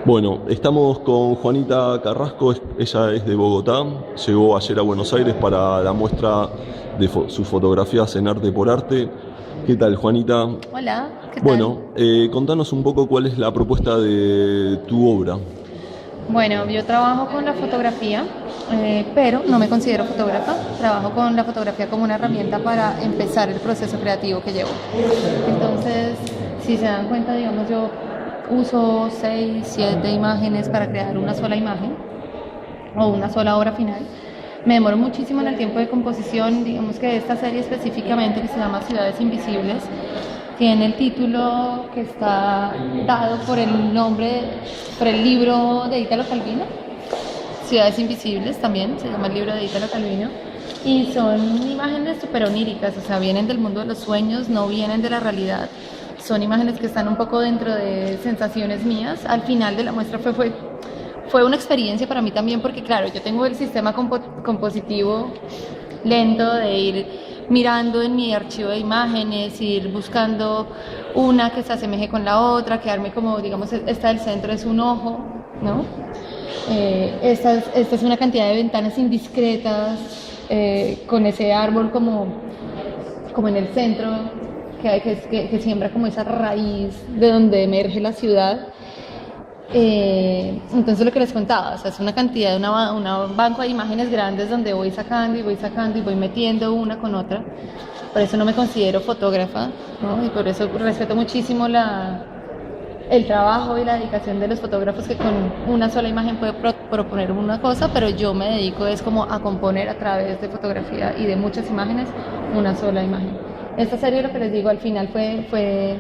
Bueno, estamos con Juanita Carrasco, ella es de Bogotá, llegó ayer a Buenos Aires para la muestra de sus fotografías en Arte por Arte. ¿Qué tal, Juanita? Hola, ¿qué tal? Bueno, contanos un poco cuál es la propuesta de tu obra. Bueno, yo trabajo con la fotografía, pero no me considero fotógrafa. Trabajo con la fotografía como una herramienta para empezar el proceso creativo que llevo. Entonces, si se dan cuenta, digamos, yo uso 6, 7 imágenes para crear una sola imagen o una sola obra final. Me demoro muchísimo en el tiempo de composición. Digamos que esta serie específicamente, que se llama Ciudades Invisibles, tiene el título que está dado por el nombre, por el libro de Italo Calvino. Ciudades Invisibles también se llama el libro de Italo Calvino. Y son imágenes súper oníricas, o sea, vienen del mundo de los sueños, no vienen de la realidad. Son imágenes que están un poco dentro de sensaciones mías. Al final de la muestra fue una experiencia para mí también, porque claro, yo tengo el sistema compositivo lento de ir mirando en mi archivo de imágenes, ir buscando una que se asemeje con la otra, quedarme como, digamos, esta del centro es un ojo, ¿no? Esta es una cantidad de ventanas indiscretas, con ese árbol como en el centro, que siembra como esa raíz de donde emerge la ciudad. Entonces lo que les contaba, o sea, es una cantidad de una banco de imágenes grandes donde voy sacando y voy metiendo una con otra. Por eso no me considero fotógrafa, ¿no? Y por eso respeto muchísimo el trabajo y la dedicación de los fotógrafos, que con una sola imagen puede proponer una cosa, pero yo me dedico es como a componer a través de fotografía y de muchas imágenes una sola imagen. Esta serie, lo que les digo, al final fue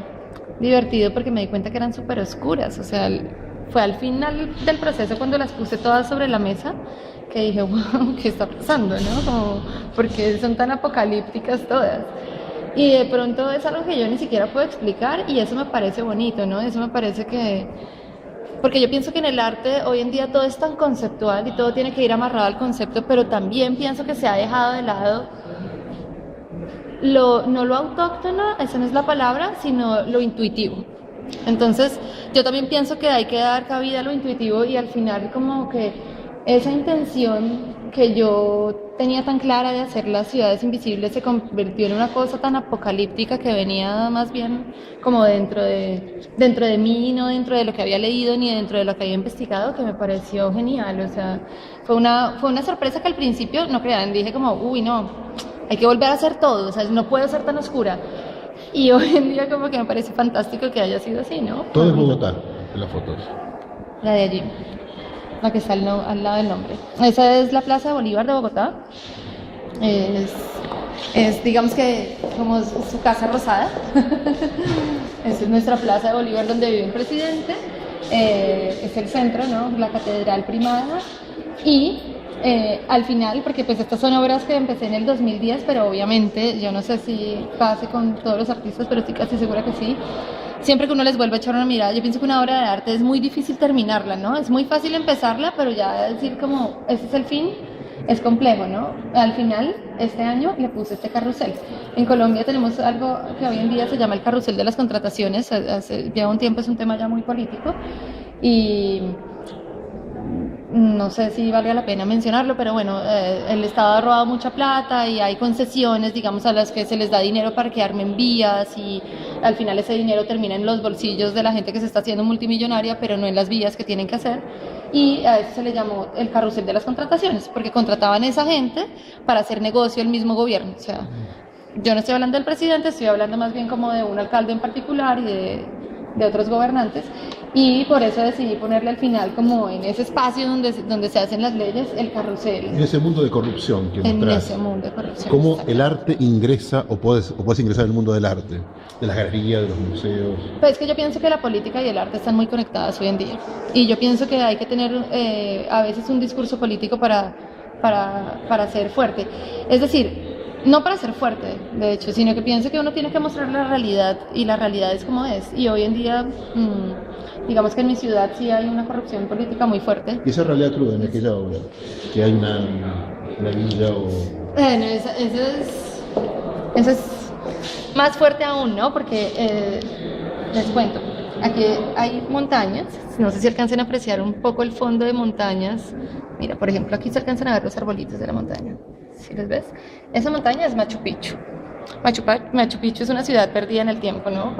divertido porque me di cuenta que eran súper oscuras, o sea, fue al final del proceso, cuando las puse todas sobre la mesa, que dije, wow, ¿qué está pasando, no? Como, ¿por qué son tan apocalípticas todas? Y de pronto es algo que yo ni siquiera puedo explicar, y eso me parece bonito, ¿no? Eso me parece que... Porque yo pienso que en el arte hoy en día todo es tan conceptual y todo tiene que ir amarrado al concepto, pero también pienso que se ha dejado de lado no lo autóctono, esa no es la palabra, sino lo intuitivo. Entonces, yo también pienso que hay que dar cabida a lo intuitivo, y al final como que esa intención que yo tenía tan clara de hacer las ciudades invisibles se convirtió en una cosa tan apocalíptica que venía más bien como dentro de mí, no dentro de lo que había leído ni dentro de lo que había investigado, que me pareció genial. O sea, fue una sorpresa que al principio, no crean, dije como, uy, no, hay que volver a hacer todo, o sea, no puedo ser tan oscura. Y hoy en día como que me parece fantástico que haya sido así, ¿no? Todo es Bogotá en las fotos. La de allí, la que está al lado del nombre. Esa es la Plaza de Bolívar de Bogotá. Es digamos que como su casa rosada. Esa es nuestra Plaza de Bolívar, donde vive el presidente. Es el centro, ¿no? La Catedral Primada. Y al final, porque pues estas son obras que empecé en el 2010, pero obviamente yo no sé si pase con todos los artistas, pero estoy casi segura que sí. Siempre que uno les vuelve a echar una mirada, yo pienso que una obra de arte es muy difícil terminarla, ¿no? Es muy fácil empezarla, pero ya decir como, ese es el fin, es complejo, ¿no? Al final, este año le puse este carrusel. En Colombia tenemos algo que hoy en día se llama el carrusel de las contrataciones. Hace ya un tiempo es un tema ya muy político, y no sé si valga la pena mencionarlo, pero bueno, el Estado ha robado mucha plata y hay concesiones, digamos, a las que se les da dinero para que armen vías, y al final ese dinero termina en los bolsillos de la gente que se está haciendo multimillonaria, pero no en las vías que tienen que hacer. Y a eso se le llamó el carrusel de las contrataciones, porque contrataban a esa gente para hacer negocio el mismo gobierno. O sea, yo no estoy hablando del presidente, estoy hablando más bien como de un alcalde en particular y de otros gobernantes, y por eso decidí ponerle al final, como en ese espacio donde se hacen las leyes, el carrusel. En ese mundo de corrupción que En mostrás, ese mundo de corrupción. ¿cómo el arte ingresa o puedes ingresar en el mundo del arte? De las galerías, de los museos. Pues es que yo pienso que la política y el arte están muy conectadas hoy en día, y yo pienso que hay que tener a veces un discurso político para ser fuerte. Es decir, no para ser fuerte, de hecho, sino que pienso que uno tiene que mostrar la realidad, y la realidad es como es. Y hoy en día, digamos que en mi ciudad sí hay una corrupción política muy fuerte. Y esa realidad cruda en aquella obra, que hay una villa o... Bueno, eso es más fuerte aún, ¿no? Porque, les cuento, Aquí hay montañas, no sé si alcancen a apreciar un poco el fondo de montañas. Mira, por ejemplo, aquí se alcanzan a ver los arbolitos de la montaña. ¿Sí los ves? Esa montaña es Machu Picchu. Machu Picchu es una ciudad perdida en el tiempo, ¿no?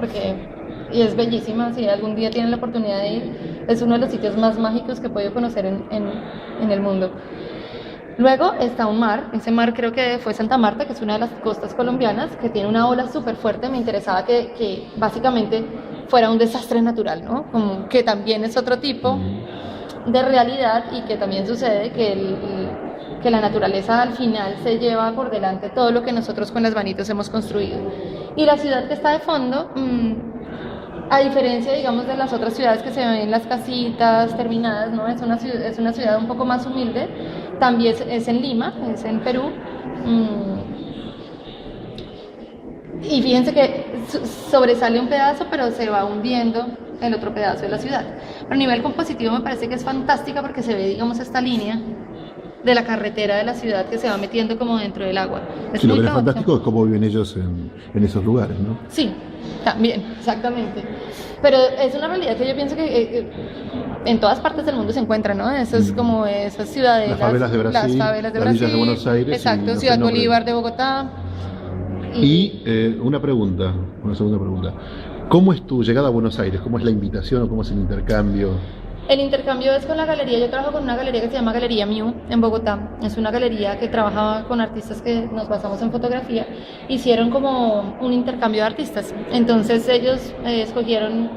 Y es bellísima, si algún día tienen la oportunidad de ir, es uno de los sitios más mágicos que he podido conocer en el mundo. Luego está un mar, ese mar creo que fue Santa Marta, que es una de las costas colombianas, que tiene una ola súper fuerte. Me interesaba que básicamente fuera un desastre natural, ¿no? Como que también es otro tipo de realidad y que también sucede que la naturaleza al final se lleva por delante todo lo que nosotros con las manitos hemos construido. Y la ciudad que está de fondo, a diferencia, digamos, de las otras ciudades que se ven las casitas terminadas, ¿no? Es una ciudad un poco más humilde. También es en Lima, es en Perú. Y fíjense que sobresale un pedazo, pero se va hundiendo el otro pedazo de la ciudad. Pero a nivel compositivo me parece que es fantástica porque se ve, digamos, esta línea de la carretera de la ciudad que se va metiendo como dentro del agua. Sí, lo que es fantástico es cómo viven ellos en esos lugares, ¿no? Sí, también, exactamente. Pero es una realidad que yo pienso que en todas partes del mundo se encuentra, ¿no? Eso es como esas ciudades. Las favelas de Brasil, las villas de Buenos Aires. Exacto, Ciudad Bolívar de Bogotá. Y una segunda pregunta. ¿Cómo es tu llegada a Buenos Aires? ¿Cómo es la invitación o cómo es el intercambio? El intercambio es con la galería. Yo trabajo con una galería que se llama Galería Miu en Bogotá. Es una galería que trabaja con artistas que nos basamos en fotografía. Hicieron como un intercambio de artistas. Entonces ellos escogieron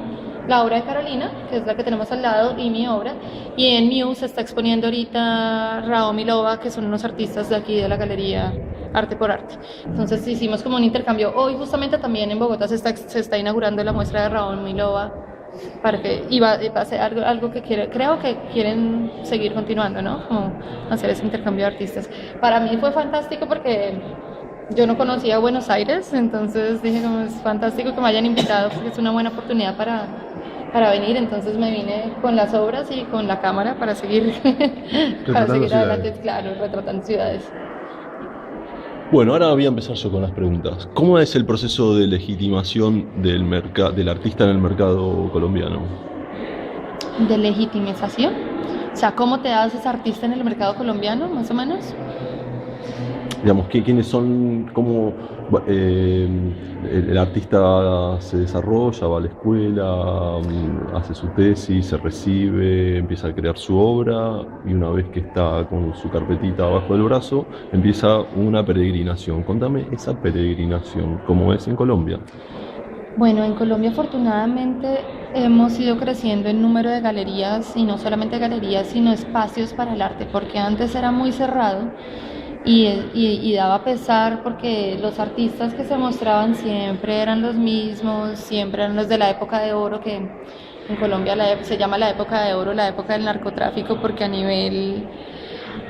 la obra de Carolina, que es la que tenemos al lado, y mi obra. Y en Miu se está exponiendo ahorita Raúl y Loba, que son unos artistas de aquí de la galería Arte por Arte. Entonces hicimos como un intercambio. Hoy justamente también en Bogotá se está inaugurando la muestra de Raúl y Loba, para que iba a ser algo que creo que quieren seguir continuando, ¿no? Como hacer ese intercambio de artistas. Para mí fue fantástico porque yo no conocía Buenos Aires, entonces dije como es fantástico que me hayan invitado porque es una buena oportunidad para venir. Entonces me vine con las obras y con la cámara para seguir adelante, claro, retratando ciudades. Bueno, ahora voy a empezar yo con las preguntas. ¿Cómo es el proceso de legitimación del artista en el mercado colombiano? ¿De legitimización? O sea, ¿cómo te haces artista en el mercado colombiano, más o menos? Digamos, ¿quiénes son? ¿Cómo el artista se desarrolla, va a la escuela, hace su tesis, se recibe, empieza a crear su obra y una vez que está con su carpetita bajo el brazo, empieza una peregrinación? Contame esa peregrinación, ¿cómo es en Colombia? Bueno, en Colombia afortunadamente hemos ido creciendo en número de galerías, y no solamente galerías, sino espacios para el arte, porque antes era muy cerrado. Y daba pesar porque los artistas que se mostraban siempre eran los mismos, siempre eran los de la época de oro, que en Colombia se llama la época de oro, la época del narcotráfico, porque a nivel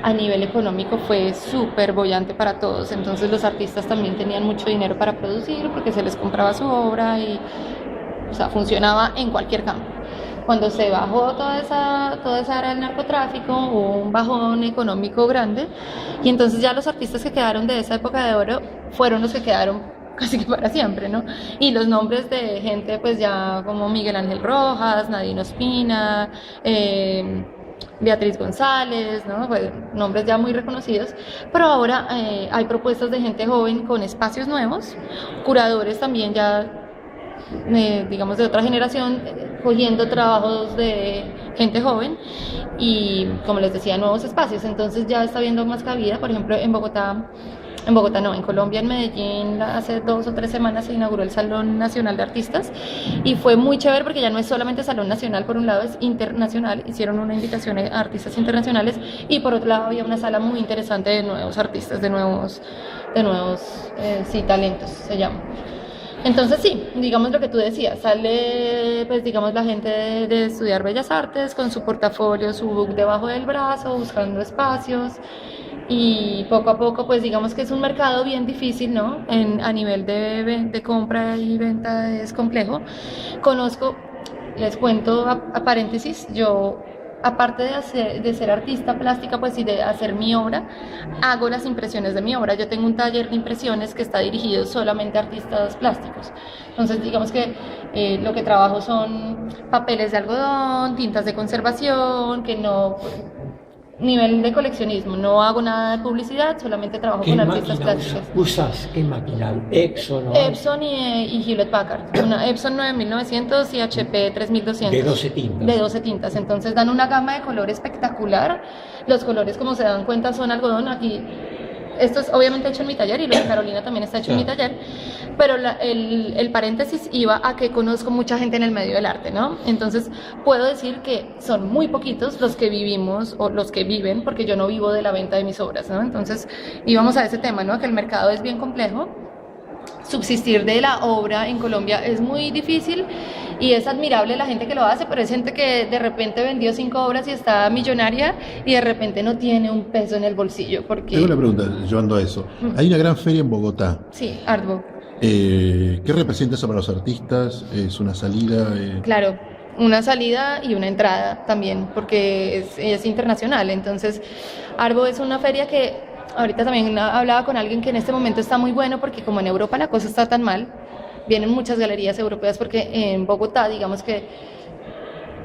económico fue súper boyante para todos. Entonces los artistas también tenían mucho dinero para producir porque se les compraba su obra y, o sea, funcionaba en cualquier campo. Cuando se bajó toda esa área del narcotráfico, hubo un bajón económico grande, y entonces ya los artistas que quedaron de esa época de oro fueron los que quedaron casi que para siempre, ¿no? Y los nombres de gente pues ya como Miguel Ángel Rojas, Nadine Ospina, Beatriz González, ¿no? Pues, nombres ya muy reconocidos, pero ahora hay propuestas de gente joven con espacios nuevos, curadores también ya digamos de otra generación, cogiendo trabajos de gente joven y, como les decía, nuevos espacios. Entonces ya está viendo más cabida. Por ejemplo, en Colombia, en Medellín, hace 2 o 3 semanas se inauguró el Salón Nacional de Artistas y fue muy chévere porque ya no es solamente Salón Nacional, por un lado es internacional, hicieron una invitación a artistas internacionales, y por otro lado había una sala muy interesante de nuevos artistas, de nuevos talentos se llama. Entonces sí, digamos lo que tú decías, sale pues digamos la gente de estudiar Bellas Artes con su portafolio, su book debajo del brazo, buscando espacios, y poco a poco pues digamos que es un mercado bien difícil, ¿no? A nivel de compra y venta es complejo. Les cuento a paréntesis, yo aparte de ser artista plástica, pues y de hacer mi obra, hago las impresiones de mi obra. Yo tengo un taller de impresiones que está dirigido solamente a artistas plásticos. Entonces, digamos que lo que trabajo son papeles de algodón, tintas de conservación, que no... nivel de coleccionismo, no hago nada de publicidad, solamente trabajo con artistas plásticos. ¿Usas qué máquina? ¿Epson o...? Epson y Hewlett Packard. Una Epson 9900 y HP 3200. De 12 tintas. De 12 tintas. Entonces dan una gama de color espectacular. Los colores, como se dan cuenta, son algodón. Aquí, esto es obviamente hecho en mi taller y lo de Carolina también está hecho en mi taller. Pero el paréntesis iba a que conozco mucha gente en el medio del arte, ¿no? Entonces puedo decir que son muy poquitos los que vivimos o los que viven, porque yo no vivo de la venta de mis obras, ¿no? Entonces íbamos a ese tema, ¿no? Que el mercado es bien complejo. Subsistir de la obra en Colombia es muy difícil y es admirable la gente que lo hace, pero es gente que de repente vendió 5 obras y está millonaria y de repente no tiene un peso en el bolsillo. Porque... Tengo una pregunta, llevando a eso. Hay una gran feria en Bogotá. Sí, Artbook. ¿Qué representa eso para los artistas? ¿Es una salida? Claro, una salida y una entrada también, porque es internacional. Entonces, Arbo es una feria que ahorita también hablaba con alguien que en este momento está muy bueno, porque como en Europa la cosa está tan mal, vienen muchas galerías europeas, porque en Bogotá, digamos que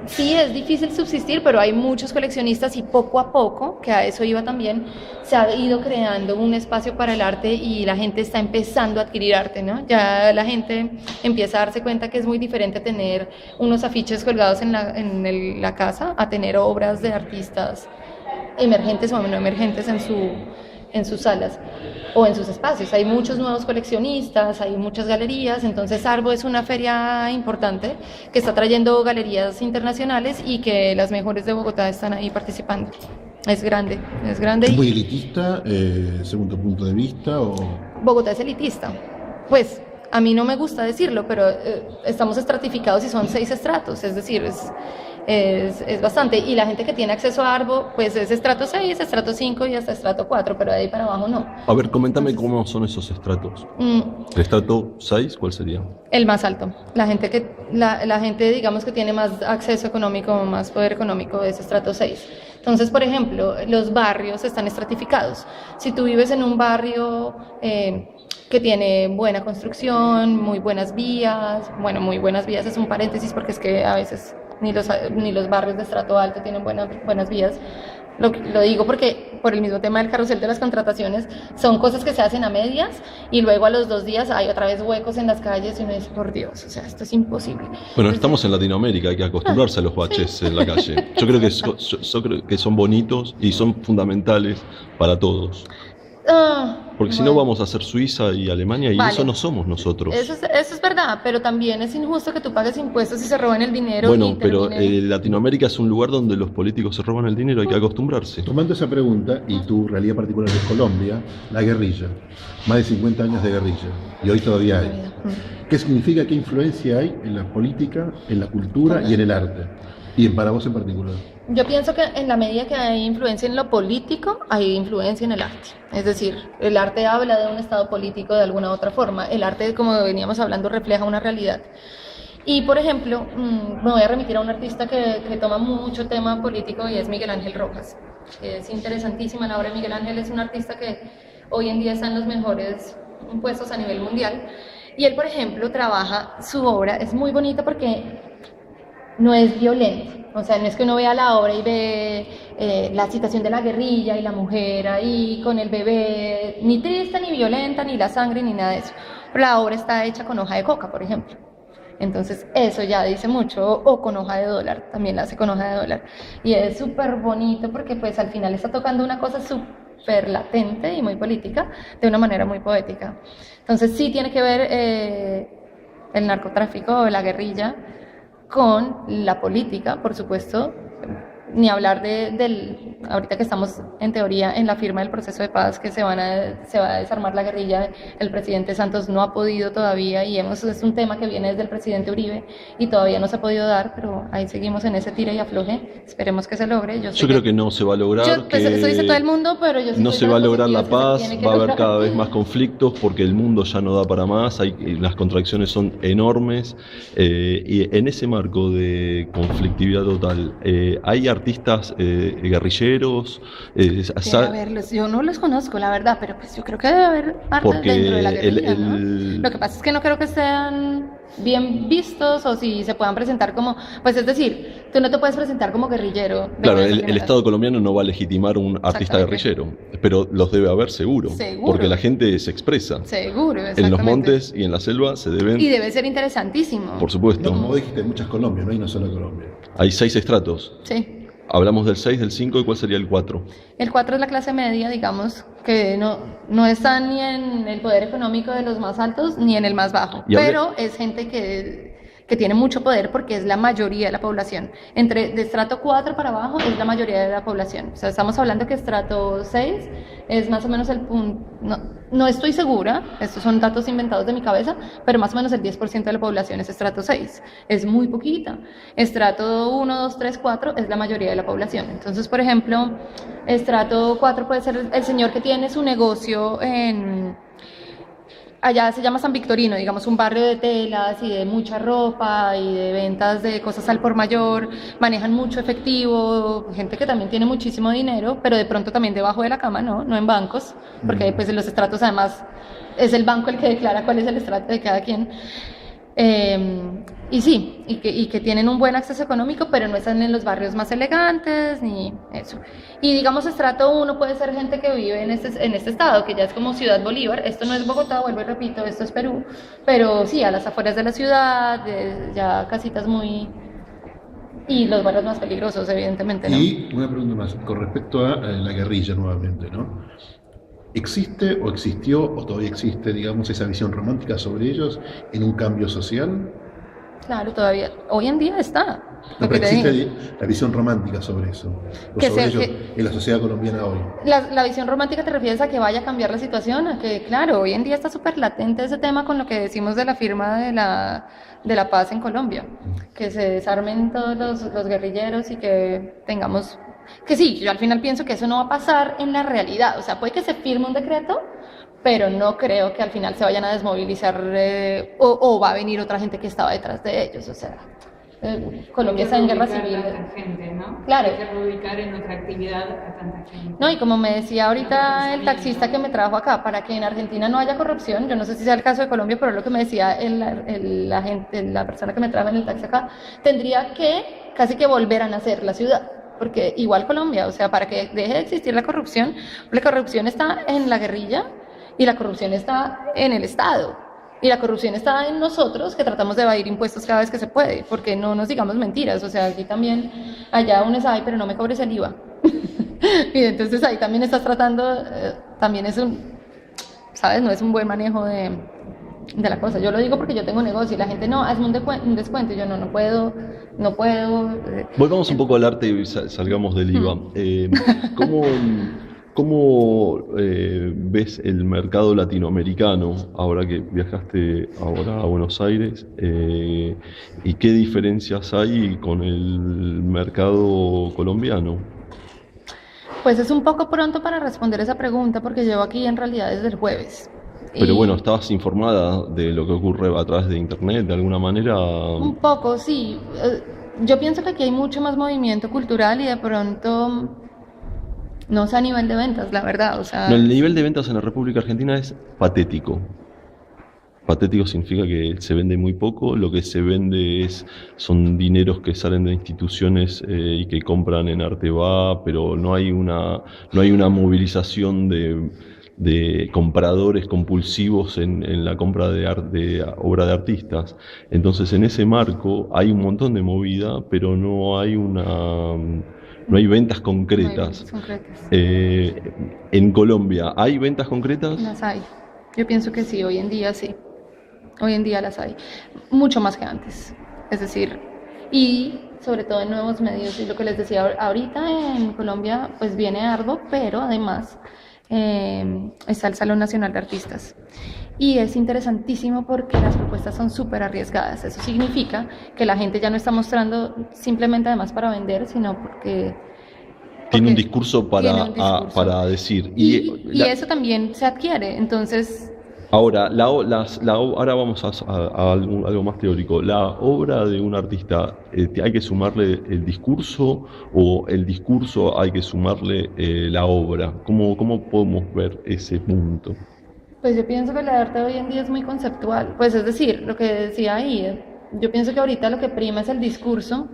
sí es difícil subsistir, pero hay muchos coleccionistas y poco a poco, que a eso iba también, se ha ido creando un espacio para el arte y la gente está empezando a adquirir arte, ¿no? Ya la gente empieza a darse cuenta que es muy diferente tener unos afiches colgados en la casa a tener obras de artistas emergentes o no emergentes en sus salas o en sus espacios. Hay muchos nuevos coleccionistas, hay muchas galerías, entonces Arbo es una feria importante que está trayendo galerías internacionales y que las mejores de Bogotá están ahí participando. Es grande, es grande. ¿Es muy elitista, según tu punto de vista? O... Bogotá es elitista. Pues a mí no me gusta decirlo, pero estamos estratificados y son 6 estratos, es decir, es bastante. Y la gente que tiene acceso a Arbo, pues es estrato 6, estrato 5 y hasta estrato 4, pero de ahí para abajo no. A ver, coméntame cómo son esos estratos. ¿El estrato 6 cuál sería? El más alto. La gente, digamos, que tiene más acceso económico, más poder económico, es estrato 6. Entonces, por ejemplo, los barrios están estratificados. Si tú vives en un barrio que tiene buena construcción, muy buenas vías, bueno, muy buenas vías es un paréntesis porque es que a veces ni los barrios de estrato alto tienen buenas vías. Lo digo porque por el mismo tema del carrusel de las contrataciones, son cosas que se hacen a medias y luego a los 2 días hay otra vez huecos en las calles y uno dice, por Dios, o sea, esto es imposible. Bueno, Entonces, estamos en Latinoamérica, hay que acostumbrarse a los baches en la calle. Yo creo que son bonitos y son fundamentales para todos. Porque si no vamos a ser Suiza y Alemania y vale, eso no somos nosotros. Eso es verdad, pero también es injusto que tú pagues impuestos y se roben el dinero. Bueno, pero Latinoamérica es un lugar donde los políticos se roban el dinero, hay que acostumbrarse. Tomando esa pregunta, y tu realidad particular es Colombia, la guerrilla, más de 50 años de guerrilla, y hoy todavía hay. ¿Qué significa, qué influencia hay en la política, en la cultura y en el arte? Y para vos en particular. Yo pienso que en la medida que hay influencia en lo político, hay influencia en el arte. Es decir, el arte habla de un estado político de alguna u otra forma. El arte, como veníamos hablando, refleja una realidad. Y, por ejemplo, me voy a remitir a un artista que toma mucho tema político y es Miguel Ángel Rojas. Es interesantísima la obra de Miguel Ángel, es un artista que hoy en día está en los mejores puestos a nivel mundial. Y él, por ejemplo, trabaja su obra, es muy bonita porque no es violenta. O sea, no es que uno vea la obra y ve la situación de la guerrilla y la mujer ahí con el bebé, ni triste, ni violenta, ni la sangre, ni nada de eso. Pero la obra está hecha con hoja de coca, por ejemplo. Entonces, eso ya dice mucho. O con hoja de dólar, también la hace con hoja de dólar. Y es súper bonito porque pues al final está tocando una cosa súper latente y muy política de una manera muy poética. Entonces, sí tiene que ver el narcotráfico o la guerrilla con la política, por supuesto, ni hablar de ahorita que estamos en teoría en la firma del proceso de paz, que se va a desarmar la guerrilla, el presidente Santos no ha podido todavía y es un tema que viene desde el presidente Uribe y todavía no se ha podido dar, pero ahí seguimos en ese tira y afloje, esperemos que se logre. Yo creo que no se va a lograr, pues, eso dice todo el mundo, pero yo no se va a lograr la paz, va a haber cada vez más conflictos porque el mundo ya no da para más, las contradicciones son enormes, y en ese marco de conflictividad total, hay artistas guerrilleros. Debe haberlos. Yo no los conozco, la verdad, pero pues yo creo que debe haber arte dentro de la guerrilla, ¿no? Lo que pasa es que no creo que sean bien vistos o si se puedan presentar como, pues es decir, tú no te puedes presentar como guerrillero. Claro, el Estado colombiano no va a legitimar un artista guerrillero, pero los debe haber seguro, porque la gente se expresa. Seguro, en los montes y en la selva se deben... Y debe ser interesantísimo. Por supuesto. No, como dijiste, hay muchas Colombias, no hay una sola Colombia. Hay 6 estratos. Sí. Hablamos del 6, del 5, ¿y cuál sería el 4? El 4 es la clase media, digamos, que no está ni en el poder económico de los más altos ni en el más bajo, pero es gente que tiene mucho poder porque es la mayoría de la población. De estrato 4 para abajo es la mayoría de la población. O sea, estamos hablando que estrato 6 es más o menos el punto... No estoy segura, estos son datos inventados de mi cabeza, pero más o menos el 10% de la población es estrato 6. Es muy poquita. Estrato 1, 2, 3, 4 es la mayoría de la población. Entonces, por ejemplo, estrato 4 puede ser el señor que tiene su negocio allá se llama San Victorino, digamos un barrio de telas y de mucha ropa y de ventas de cosas al por mayor, manejan mucho efectivo, gente que también tiene muchísimo dinero, pero de pronto también debajo de la cama, no en bancos, porque pues en los estratos además es el banco el que declara cuál es el estrato de cada quien. Y sí, y que tienen un buen acceso económico, pero no están en los barrios más elegantes, ni eso. Y digamos, estrato 1 puede ser gente que vive en este estado, que ya es como Ciudad Bolívar. Esto no es Bogotá, vuelvo y repito, esto es Perú, pero sí, a las afueras de la ciudad, ya casitas muy... Y los barrios más peligrosos, evidentemente, ¿no? Y una pregunta más, con respecto a la guerrilla nuevamente, ¿no? ¿Existe o existió o todavía existe, digamos, esa visión romántica sobre ellos en un cambio social? Claro, todavía, hoy en día está. No, pero existe la visión romántica sobre eso, sobre ellos en la sociedad colombiana hoy. La visión romántica te refieres a que vaya a cambiar la situación, a que, claro, hoy en día está súper latente ese tema con lo que decimos de la firma de la paz en Colombia, que se desarmen todos los guerrilleros y que tengamos... Que sí, yo al final pienso que eso no va a pasar en la realidad, o sea, puede que se firme un decreto, pero no creo que al final se vayan a desmovilizar o va a venir otra gente que estaba detrás de ellos, o sea, Colombia está en guerra civil. Gente, ¿no? Claro. Hay que reubicar en nuestra actividad a tanta gente. No, y como me decía ahorita el taxista que me trajo acá, para que en Argentina no haya corrupción, yo no sé si sea el caso de Colombia, pero lo que me decía la persona que me trajo en el taxi acá, tendría que casi que volver a nacer la ciudad. Porque igual Colombia, o sea, para que deje de existir la corrupción está en la guerrilla y la corrupción está en el Estado y la corrupción está en nosotros que tratamos de evadir impuestos cada vez que se puede, porque no nos digamos mentiras, o sea, aquí también, allá uno es, ay, pero no me cobres el IVA. Y entonces ahí también estás tratando, también es ¿sabes? No es un buen manejo de la cosa. Yo lo digo porque yo tengo negocio y la gente, no, hazme un descuento, y yo no puedo. Volvamos un poco al arte y salgamos del IVA. ¿Cómo ves el mercado latinoamericano ahora que viajaste ahora a Buenos Aires? ¿Y qué diferencias hay con el mercado colombiano? Pues es un poco pronto para responder esa pregunta porque llevo aquí en realidad desde el jueves. Pero bueno, ¿estabas informada de lo que ocurre a través de internet de alguna manera? Un poco, sí. Yo pienso que aquí hay mucho más movimiento cultural y de pronto, no sé a nivel de ventas, la verdad. O sea, no, el nivel de ventas en la República Argentina es patético. Patético significa que se vende muy poco, lo que se vende son dineros que salen de instituciones y que compran en Arteba, pero no hay una movilización de compradores compulsivos en la compra de obra de artistas. Entonces, en ese marco hay un montón de movida, pero no hay ventas concretas. No hay ventas concretas. En Colombia, ¿hay ventas concretas? Las hay. Yo pienso que sí, hoy en día sí. Hoy en día las hay. Mucho más que antes. Es decir, y sobre todo en nuevos medios. Y lo que les decía ahorita en Colombia, pues viene arduo, pero además está el Salón Nacional de Artistas. Y es interesantísimo porque las propuestas son súper arriesgadas. Eso significa que la gente ya no está mostrando simplemente además para vender, sino porque tiene un discurso tiene un discurso. para decir. Y eso también se adquiere. Entonces, ahora, ahora vamos a algo más teórico. La obra de un artista, ¿hay que sumarle el discurso o el discurso hay que sumarle la obra? ¿Cómo podemos ver ese punto? pues yo pienso que el arte hoy en día es muy conceptual. Pues es decir, lo que decía ahí, yo pienso que ahorita lo que prima es el discurso.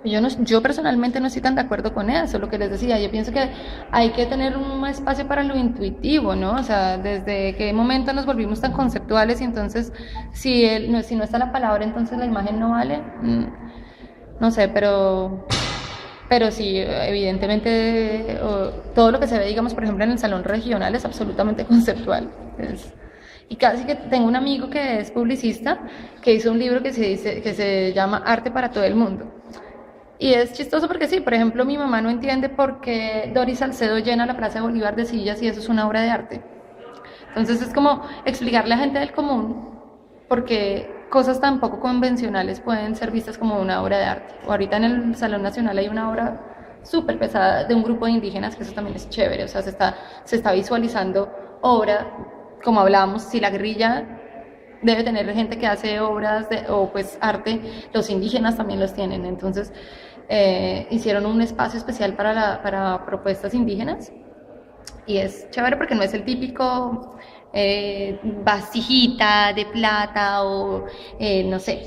Yo personalmente no estoy tan de acuerdo con eso, lo que les decía. Yo pienso que hay que tener un espacio para lo intuitivo, ¿no? O sea, desde qué momento nos volvimos tan conceptuales y entonces si no está la palabra, entonces la imagen no vale. No sé, pero sí, evidentemente todo lo que se ve, digamos, por ejemplo, en el salón regional es absolutamente conceptual. Y casi que tengo un amigo que es publicista que hizo un libro que se llama Arte para todo el mundo. Y es chistoso porque sí, por ejemplo, mi mamá no entiende por qué Doris Salcedo llena la Plaza de Bolívar de sillas y eso es una obra de arte. Entonces es como explicarle a gente del común por qué cosas tan poco convencionales pueden ser vistas como una obra de arte. O ahorita en el Salón Nacional hay una obra súper pesada de un grupo de indígenas, que eso también es chévere, o sea, se está visualizando obra, como hablábamos, si la guerrilla debe tener gente que hace obras o pues arte, los indígenas también los tienen. Entonces hicieron un espacio especial para propuestas indígenas y es chévere porque no es el típico vasijita de plata o no sé.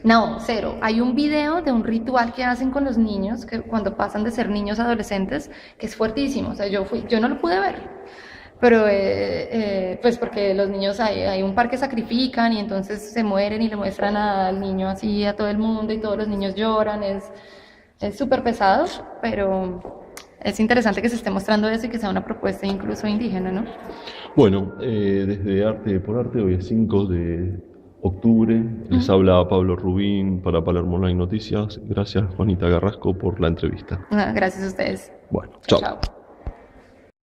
No, cero. Hay un video de un ritual que hacen con los niños que cuando pasan de ser niños a adolescentes que es fuertísimo. O sea, yo no lo pude ver, pero pues porque los niños hay un par que sacrifican y entonces se mueren y le muestran al niño así a todo el mundo y todos los niños lloran. Es súper pesado, pero es interesante que se esté mostrando eso y que sea una propuesta incluso indígena, ¿no? Bueno, desde Arte por Arte, hoy es 5 de octubre, les habla Pablo Rubín para Palermo Online Noticias. Gracias, Juanita Carrasco, por la entrevista. Gracias a ustedes. Bueno, chao. Chao.